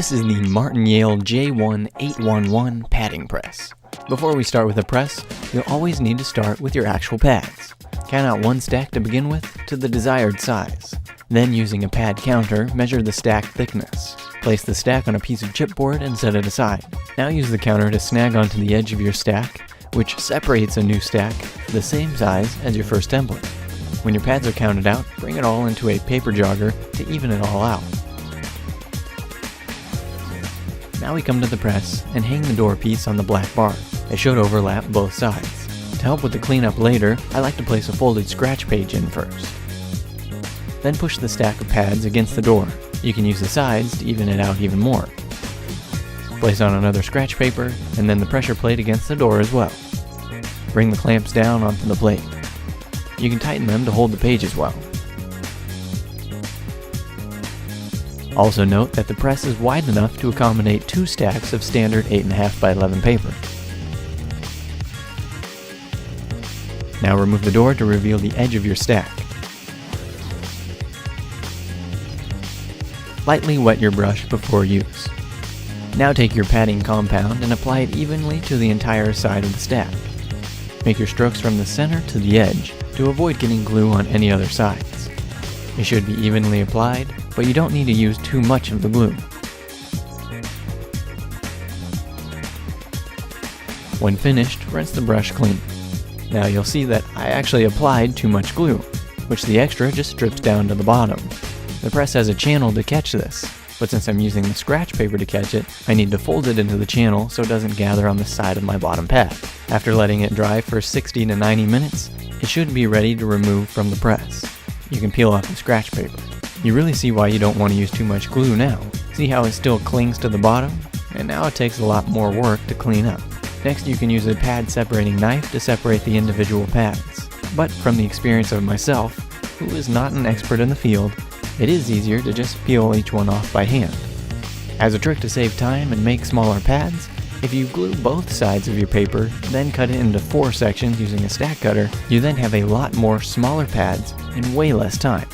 This is the Martin Yale J1811 padding press. Before we start with the press, you'll always need to start with your actual pads. Count out one stack to begin with to the desired size. Then, using a pad counter, measure the stack thickness. Place the stack on a piece of chipboard and set it aside. Now use the counter to snag onto the edge of your stack, which separates a new stack the same size as your first template. When your pads are counted out, bring it all into a paper jogger to even it all out. Now we come to the press and hang the door piece on the black bar. It should overlap both sides. To help with the cleanup later, I like to place a folded scratch page in first. Then push the stack of pads against the door. You can use the sides to even it out even more. Place on another scratch paper and then the pressure plate against the door as well. Bring the clamps down onto the plate. You can tighten them to hold the page as well. Also note that the press is wide enough to accommodate 2 stacks of standard 8.5 by 11 paper. Now remove the door to reveal the edge of your stack. Lightly wet your brush before use. Now take your padding compound and apply it evenly to the entire side of the stack. Make your strokes from the center to the edge to avoid getting glue on any other sides. It should be evenly applied, but you don't need to use too much of the glue. When finished, rinse the brush clean. Now you'll see that I actually applied too much glue, which the extra just strips down to the bottom. The press has a channel to catch this, but since I'm using the scratch paper to catch it, I need to fold it into the channel so it doesn't gather on the side of my bottom pad. After letting it dry for 60 to 90 minutes, it should be ready to remove from the press. You can peel off the scratch paper. You really see why you don't want to use too much glue now. See how it still clings to the bottom? And now it takes a lot more work to clean up. Next, you can use a pad separating knife to separate the individual pads. But from the experience of myself, who is not an expert in the field, it is easier to just peel each one off by hand. As a trick to save time and make smaller pads, if you glue both sides of your paper, then cut it into 4 sections using a stack cutter, you then have a lot more smaller pads in way less time.